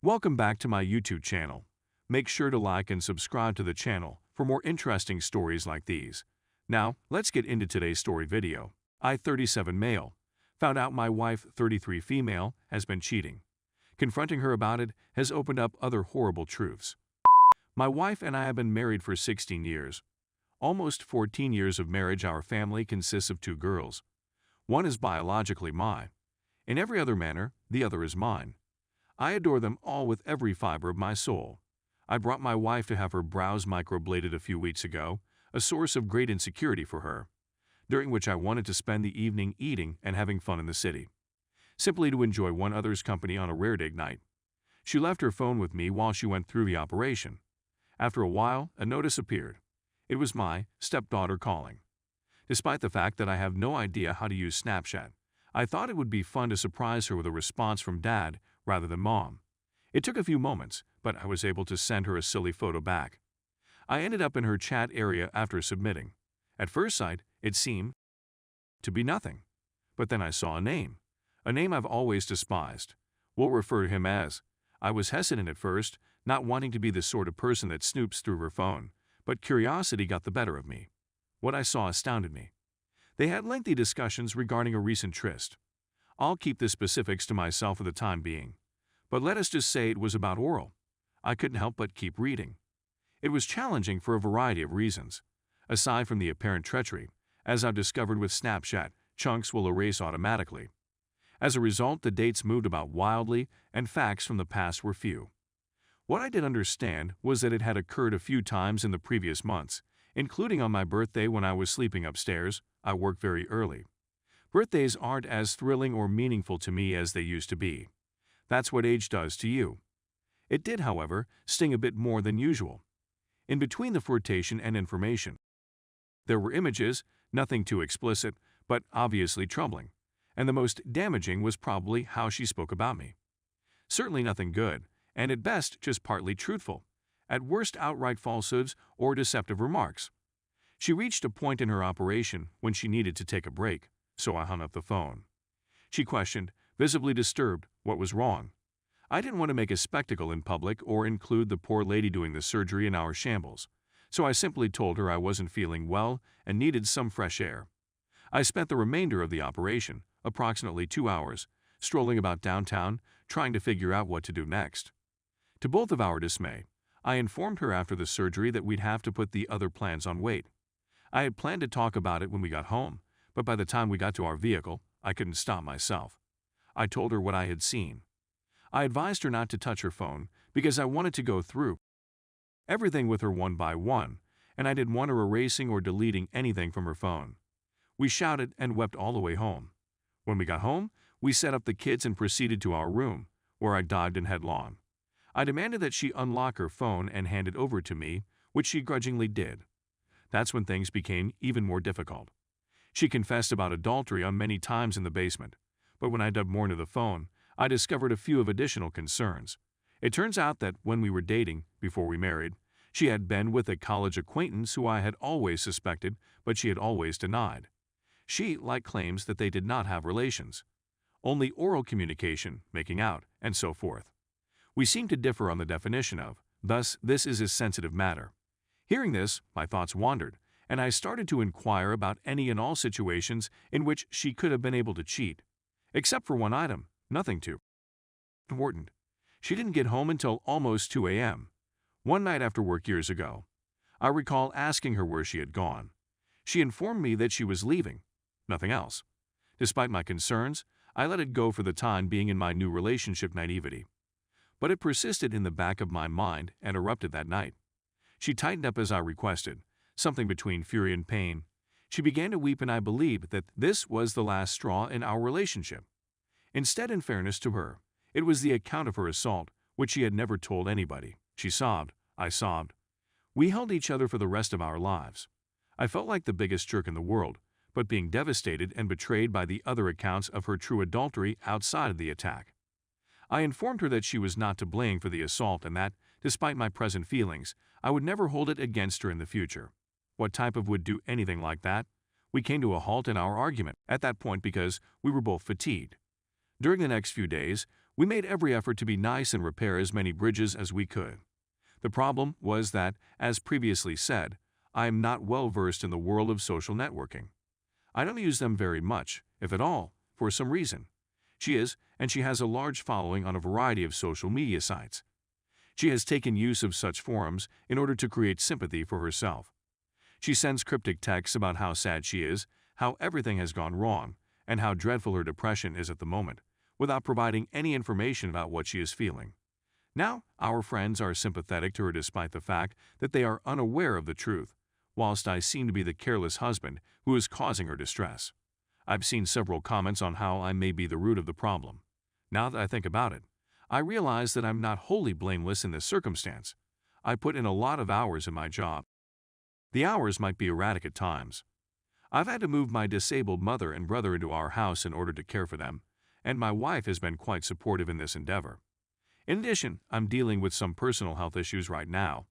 Welcome back to my YouTube channel. Make sure to like and subscribe to the channel for more interesting stories like these. Now, let's get into today's story video. I, 37 male, found out my wife, 33 female, has been cheating. Confronting her about it has opened up other horrible truths. My wife and I have been married for 16 years. Almost 14 years of marriage. Our family consists of 2 girls. One is biologically mine. In every other manner, the other is mine. I adore them all with every fiber of my soul. I brought my wife to have her brows microbladed a few weeks ago, a source of great insecurity for her, during which I wanted to spend the evening eating and having fun in the city, simply to enjoy one other's company on a rare date night. She left her phone with me while she went through the operation. After a while, a notice appeared. It was my stepdaughter calling. Despite the fact that I have no idea how to use Snapchat, I thought it would be fun to surprise her with a response from Dad rather than Mom. It took a few moments, but I was able to send her a silly photo back. I ended up in her chat area after submitting. At first sight, it seemed to be nothing. But then I saw a name I've always despised. We'll refer to him as. I was hesitant at first, not wanting to be the sort of person that snoops through her phone, but curiosity got the better of me. What I saw astounded me. They had lengthy discussions regarding a recent tryst. I'll keep the specifics to myself for the time being, but let us just say it was about oral. I couldn't help but keep reading. It was challenging for a variety of reasons. Aside from the apparent treachery, as I've discovered with Snapchat, chunks will erase automatically. As a result, the dates moved about wildly and facts from the past were few. What I did understand was that it had occurred a few times in the previous months, including on my birthday when I was sleeping upstairs. I work very early. Birthdays aren't as thrilling or meaningful to me as they used to be. That's what age does to you. It did, however, sting a bit more than usual. In between the flirtation and information, there were images, nothing too explicit, but obviously troubling, and the most damaging was probably how she spoke about me. Certainly nothing good, and at best just partly truthful, at worst outright falsehoods or deceptive remarks. She reached a point in her operation when she needed to take a break, so I hung up the phone. She questioned, visibly disturbed, what was wrong. I didn't want to make a spectacle in public or include the poor lady doing the surgery in our shambles, so I simply told her I wasn't feeling well and needed some fresh air. I spent the remainder of the operation, approximately 2 hours, strolling about downtown, trying to figure out what to do next. To both of our dismay, I informed her after the surgery that we'd have to put the other plans on wait. I had planned to talk about it when we got home, but by the time we got to our vehicle, I couldn't stop myself. I told her what I had seen. I advised her not to touch her phone because I wanted to go through everything with her one by one, and I didn't want her erasing or deleting anything from her phone. We shouted and wept all the way home. When we got home, we set up the kids and proceeded to our room, where I dived in headlong. I demanded that she unlock her phone and hand it over to me, which she grudgingly did. That's when things became even more difficult. She confessed about adultery on many times in the basement, but when I dug more into the phone, I discovered a few of additional concerns. It turns out that when we were dating, before we married, she had been with a college acquaintance who I had always suspected, but she had always denied. She, claims that they did not have relations. Only oral communication, making out, and so forth. We seem to differ on the definition of, thus this is a sensitive matter. Hearing this, my thoughts wandered, and I started to inquire about any and all situations in which she could have been able to cheat. Except for one item, nothing too important. She didn't get home until almost 2 a.m. One night after work years ago. I recall asking her where she had gone. She informed me that she was leaving. Nothing else. Despite my concerns, I let it go for the time being in my new relationship naivety. But it persisted in the back of my mind and erupted that night. She tightened up as I requested, something between fury and pain. She began to weep and I believed that this was the last straw in our relationship. Instead, in fairness to her, it was the account of her assault, which she had never told anybody. She sobbed, I sobbed. We held each other for the rest of our lives. I felt like the biggest jerk in the world, but being devastated and betrayed by the other accounts of her true adultery outside of the attack. I informed her that she was not to blame for the assault and that, despite my present feelings, I would never hold it against her in the future. What type of would do anything like that? We came to a halt in our argument at that point because we were both fatigued. During the next few days, We made every effort to be nice and repair as many bridges as we could. The problem was that, as previously said, I am not well versed in the world of social networking. I don't use them very much, if at all, for some reason. She is, and she has a large following on a variety of social media sites. She has taken use of such forums in order to create sympathy for herself. She sends cryptic texts about how sad she is, how everything has gone wrong, and how dreadful her depression is at the moment, without providing any information about what she is feeling. Now, our friends are sympathetic to her despite the fact that they are unaware of the truth, whilst I seem to be the careless husband who is causing her distress. I've seen several comments on how I may be the root of the problem. Now that I think about it, I realize that I'm not wholly blameless in this circumstance. I put in a lot of hours in my job. The hours might be erratic at times. I've had to move my disabled mother and brother into our house in order to care for them, and my wife has been quite supportive in this endeavor. In addition, I'm dealing with some personal health issues right now.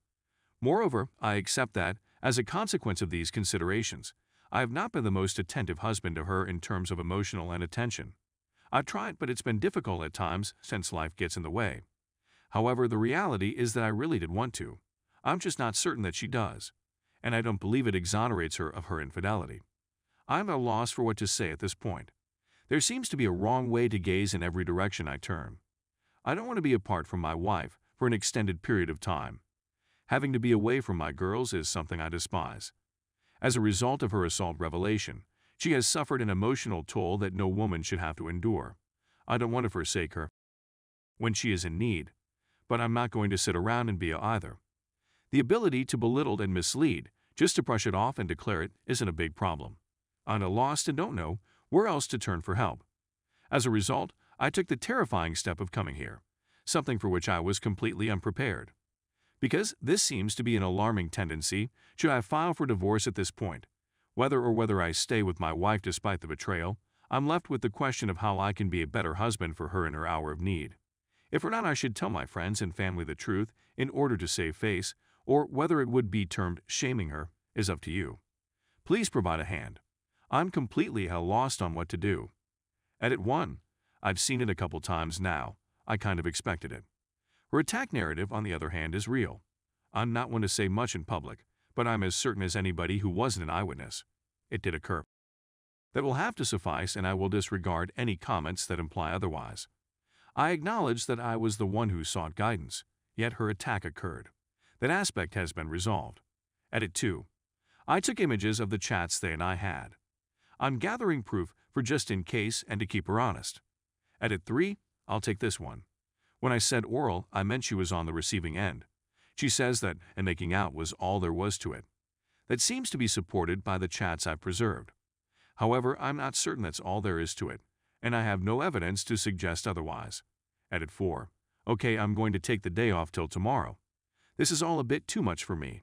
Moreover, I accept that, as a consequence of these considerations, I have not been the most attentive husband to her in terms of emotional and attention. I've tried, but it's been difficult at times since life gets in the way. However, the reality is that I really did want to. I'm just not certain that she does, and I don't believe it exonerates her of her infidelity. I'm at a loss for what to say at this point. There seems to be a wrong way to gaze in every direction I turn. I don't want to be apart from my wife for an extended period of time. Having to be away from my girls is something I despise. As a result of her assault revelation, she has suffered an emotional toll that no woman should have to endure. I don't want to forsake her when she is in need, but I'm not going to sit around and be either. The ability to belittle and mislead, just to brush it off and declare it, isn't a big problem. I'm at a loss and don't know where else to turn for help. As a result, I took the terrifying step of coming here, something for which I was completely unprepared. Because this seems to be an alarming tendency, should I file for divorce at this point? Whether I stay with my wife despite the betrayal, I'm left with the question of how I can be a better husband for her in her hour of need. If or not I should tell my friends and family the truth in order to save face, or whether it would be termed shaming her, is up to you. Please provide a hand. I'm completely at a loss on what to do. Edit 1. I've seen it a couple times now. I kind of expected it. Her attack narrative, on the other hand, is real. I'm not one to say much in public, but I'm as certain as anybody who wasn't an eyewitness. It did occur. That will have to suffice, and I will disregard any comments that imply otherwise. I acknowledge that I was the one who sought guidance, yet her attack occurred. That aspect has been resolved. Edit 2. I took images of the chats they and I had. I'm gathering proof for just in case and to keep her honest. Edit 3. I'll take this one. When I said oral, I meant she was on the receiving end. She says that and making out was all there was to it. That seems to be supported by the chats I've preserved. However, I'm not certain that's all there is to it, and I have no evidence to suggest otherwise. Edit 4. Okay, I'm going to take the day off till tomorrow. This is all a bit too much for me.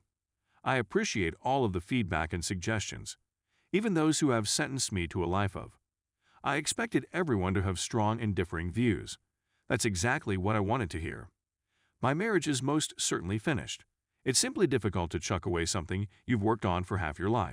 I appreciate all of the feedback and suggestions, even those who have sentenced me to a life of. I expected everyone to have strong and differing views. That's exactly what I wanted to hear. My marriage is most certainly finished. It's simply difficult to chuck away something you've worked on for half your life.